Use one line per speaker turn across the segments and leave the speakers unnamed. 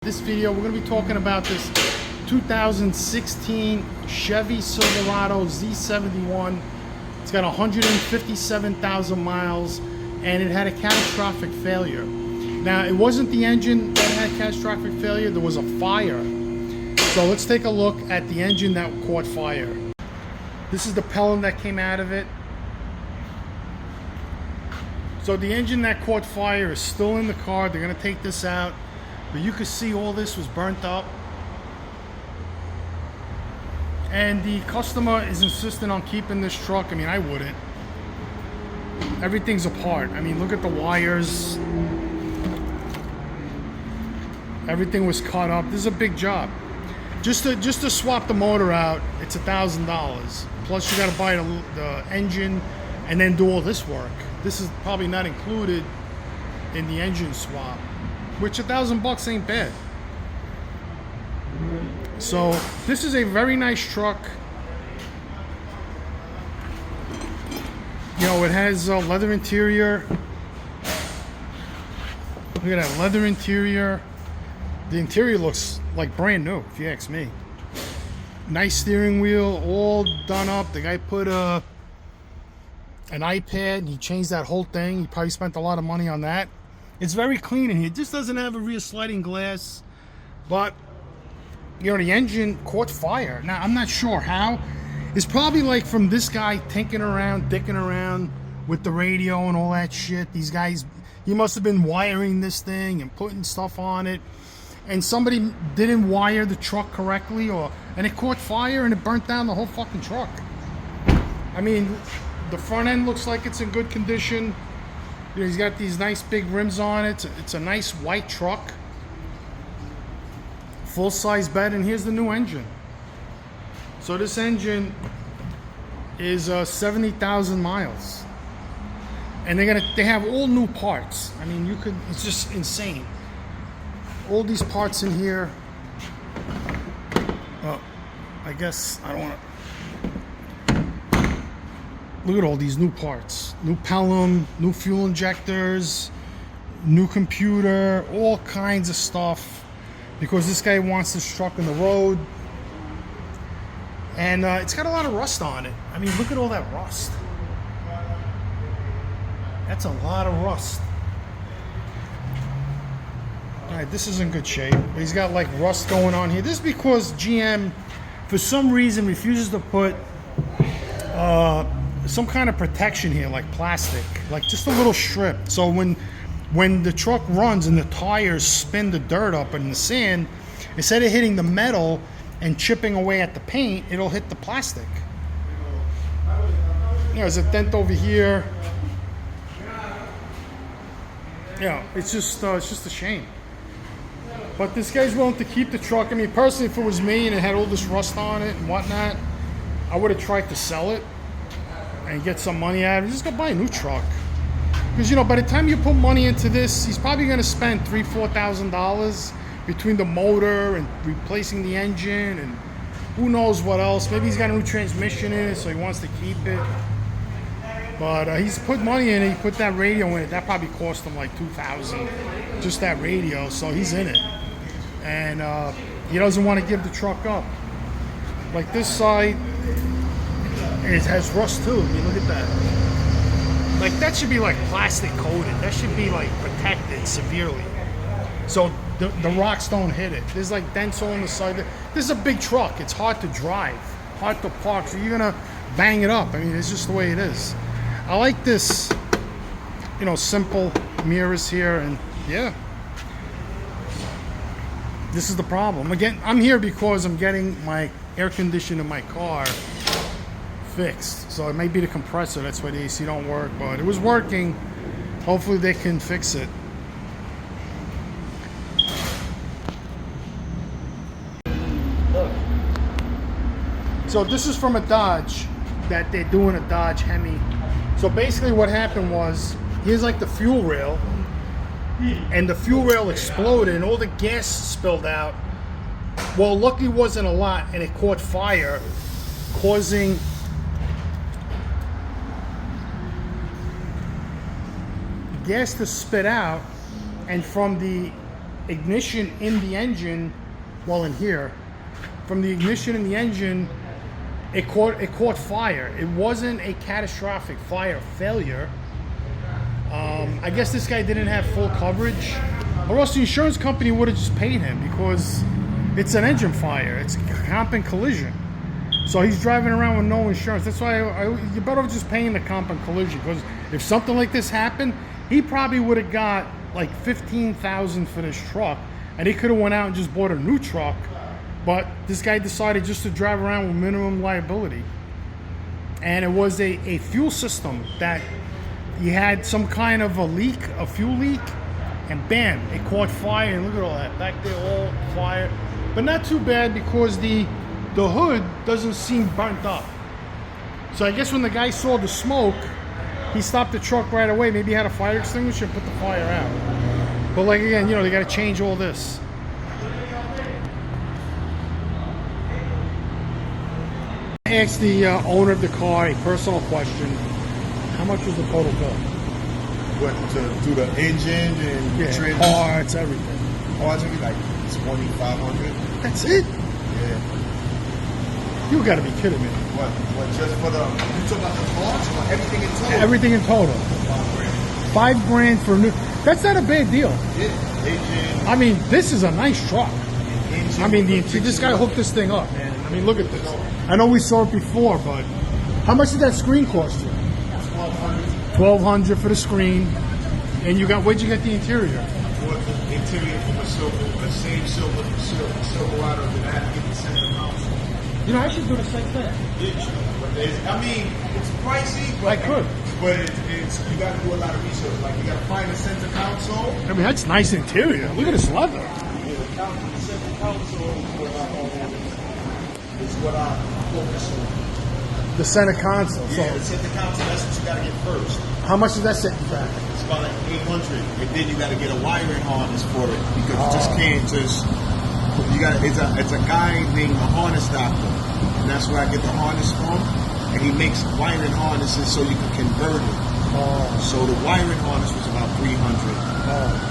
This video, we're going to be talking about this 2016 Chevy Silverado Z71. It's got 157,000 miles, and it had a catastrophic failure. Now, it wasn't the engine that had catastrophic failure, there was a fire. So let's take a look at the engine that caught fire. This is the pellet that came out of it. So the engine that caught fire is still in the car. They're going to take this out. But you can see all this was burnt up. And the customer is insistent on keeping this truck. I mean, I wouldn't. Everything's apart. I mean, look at the wires. Everything was cut up. This is a big job. Just to swap the motor out, it's $1,000. Plus you got to buy the engine and then do all this work. This is probably not included in the engine swap, which $1,000 ain't bad. So this is a very nice truck. You know, it has a leather interior. Look at that leather interior. The interior looks like brand new, if you ask me. Nice steering wheel, all done up. The guy put an iPad. He changed that whole thing. He probably spent a lot of money on that. It's very clean in here. It just doesn't have a rear sliding glass. But, you know, the engine caught fire. Now, I'm not sure how. It's probably like from this guy dicking around with the radio and all that shit. These guys, he must have been wiring this thing and putting stuff on it. And somebody didn't wire the truck correctly, and it caught fire and it burnt down the whole fucking truck. I mean, the front end looks like it's in good condition. You know, he's got these nice big rims on it. It's a nice white truck. Full-size bed, and here's the new engine. So this engine is 70,000 miles. And they have all new parts. I mean, it's just insane. All these parts in here. Oh, I guess I don't want to. Look at all these new parts. New pelham, new fuel injectors, new computer, all kinds of stuff. Because this guy wants this truck on the road. And it's got a lot of rust on it. I mean, look at all that rust. That's a lot of rust. Alright, this is in good shape. He's got like rust going on here. This is because GM, for some reason, refuses to put some kind of protection here, like plastic, like just a little strip. So when the truck runs and the tires spin the dirt up and the sand, instead of hitting the metal and chipping away at the paint, it'll hit the plastic. You know, there's a dent over here. Yeah, it's just a shame. But this guy's willing to keep the truck. I mean, personally, if it was me and it had all this rust on it and whatnot, I would have tried to sell it and get some money out of it. Just go buy a new truck. Because, you know, by the time you put money into this, he's probably going to spend $3,000-$4,000 between the motor and replacing the engine and who knows what else. Maybe he's got a new transmission in it, so he wants to keep it. But he's put money in it. He put that radio in it. That probably cost him like $2,000, just that radio. So he's in it. And he doesn't want to give the truck up. Like this side, it has rust too. I mean, look at that. Like that should be like plastic coated. That should be like protected severely, so the rocks don't hit it. There's like dents on the side. This is a big truck. It's hard to drive, hard to park. So you're gonna bang it up. I mean, it's just the way it is. I like this, you know, simple mirrors here, and yeah. This is the problem. Again, I'm here because I'm getting my air conditioner in my car fixed. So it may be the compressor, that's why the AC don't work, but it was working. Hopefully they can fix it. So this is from a Dodge that they're doing a Dodge Hemi. So basically what happened was, here's like the fuel rail, and the fuel rail exploded and all the gas spilled out. Well, luckily it wasn't a lot, and it caught fire, causing gas to spit out, and from the ignition in the engine, well, in here, from the ignition in the engine, it caught fire. It wasn't a catastrophic fire failure. I guess this guy didn't have full coverage, or else the insurance company would have just paid him, because it's an engine fire. It's comp and collision. So he's driving around with no insurance. That's why you're better off just paying the comp and collision, because if something like this happened, he probably would have got like $15,000 for this truck, and he could have went out and just bought a new truck. But this guy decided just to drive around with minimum liability. And it was a fuel system that he had some kind of a leak, a fuel leak, and bam, it caught fire. And look at all that back there, all fire. But not too bad, because the hood doesn't seem burnt up. So I guess when the guy saw the smoke, he stopped the truck right away. Maybe he had a fire extinguisher and put the fire out. But like, again, you know, they got to change all this. I asked the owner of the car a personal question. How much was the total bill?
What, to do the engine and
transmission? Parts, everything.
Parts, everything, like $2,500.
That's it?
Yeah.
You gotta be kidding me.
What, just for the, you talking about the parts or everything in total?
Everything in total. $5,000 for a new, that's not a bad deal.
Yeah, engine.
I mean, this is a nice truck.
Engine,
I mean, this guy hooked this thing up, man. I mean, look at this. I know we saw it before, but how much did that screen cost you? $1,200 for the screen. And you got, where'd you get the interior?
The interior from the same Silverado that I had to get the center console.
You know, I should do the same thing.
I mean, it's pricey, but
I could.
But it's you got to do a lot of research. Like, you got to find the center console.
I mean, that's nice interior. Look at this leather.
Yeah, the center console is what I focus on.
The center console.
Yeah, the center console. That's what you got to get first.
How much does that set you back?
It's about like $800, and then you got to get a wiring harness for it, because you just can't just. You got it's a guy named a harness doctor, and that's where I get the harness from. And he makes wiring harnesses so you can convert it. So the wiring harness was about $300.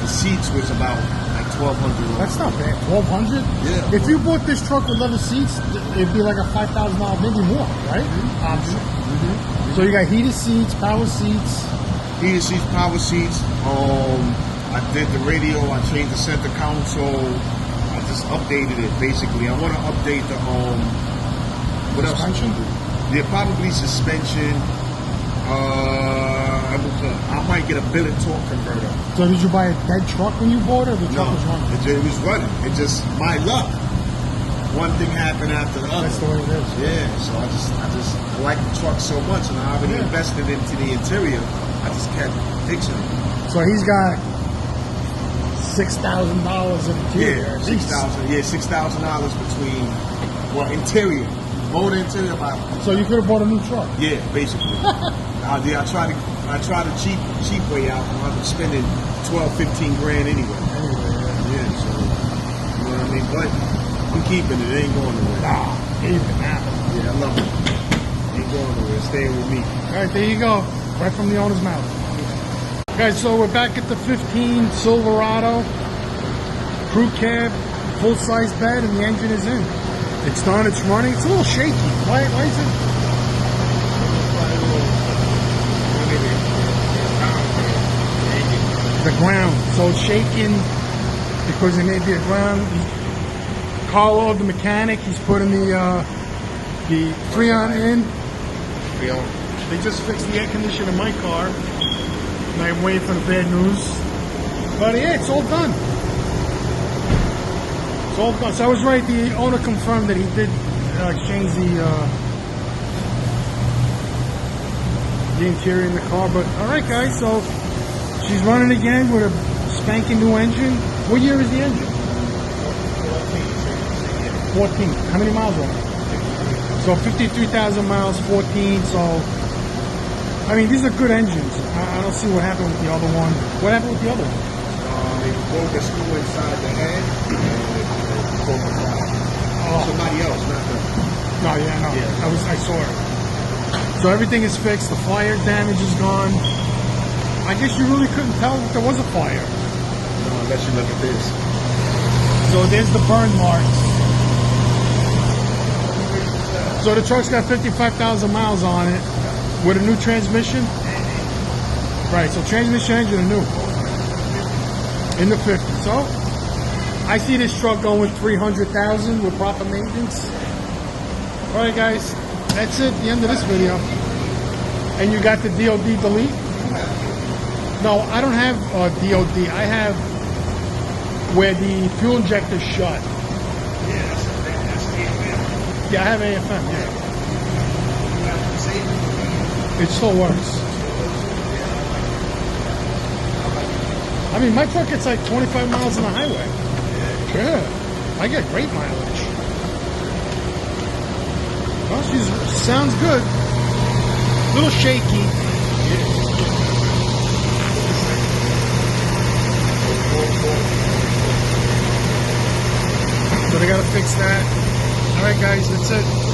The seats was about like $1,200.
That's not bad. $1,200?
Yeah.
If you bought this truck with leather seats, it'd be like a $5,000, maybe more, right? Option. So you got heated seats, power seats.
Heated seats, power seats. I did the radio. I changed the center console. I just updated it basically. I want to update the what else?
Suspension?
Yeah, probably suspension. I might get a billet torque converter.
So did you buy a dead truck when you bought it, or the truck was running?
It was running. It just, my luck. One thing happened after the other.
That's the way it is.
Yeah, so I like the truck so much, and I already invested into the interior. I just kept fixing it.
So he's got $6,000 in interior.
Yeah, $6,000. Yeah, $6,000 between interior. Motor interior about.
So you could have bought a new truck.
Yeah, basically. I try the cheap way out. I'm spending $12-15 anyway. Yeah, so you know what I mean. But I'm keeping it. It ain't going nowhere.
Nah, even now.
Yeah, I love it. Ain't going nowhere. It's staying with me.
All right, there you go. Right from the owner's mouth. Guys, so we're back at the 15 Silverado crew cab, full size bed, and the engine is in. It's done, it's running. It's a little shaky. Why is it? The ground. So it's shaking because it may be a ground. Carlo, the mechanic, he's putting the Freon in. They just fixed the air conditioner in my car. And I'm waiting for the bad news. But yeah, it's all done. So I was right. The owner confirmed that he did change the interior in the car. But all right, guys. So she's running again with a spanking new engine. What year is the engine? 14. How many miles on it? So 53,000 miles, 14. So I mean, these are good engines. I don't see what happened with the other one. What happened with the other one?
They broke a screw inside the head. Somebody else, not them.
No, yeah, no. Yeah. I saw it. So everything is fixed. The fire damage is gone. I guess you really couldn't tell if there was a fire.
No, unless you look at this.
So there's the burn marks. So the truck's got 55,000 miles on it with a new transmission. Right, so transmission engine are new. In the 50. So I see this truck going with 300,000 with proper maintenance. Alright guys, that's it, the end of this video. And you got the DOD delete? No, I don't have DOD. I have where the fuel injector's shut. Yeah, I have AFM, yeah. It still works. I mean, my truck gets like 25 miles on the highway. Yeah, I get great mileage. Well, she sounds good. A little shaky. So they gotta fix that. Alright guys, that's it.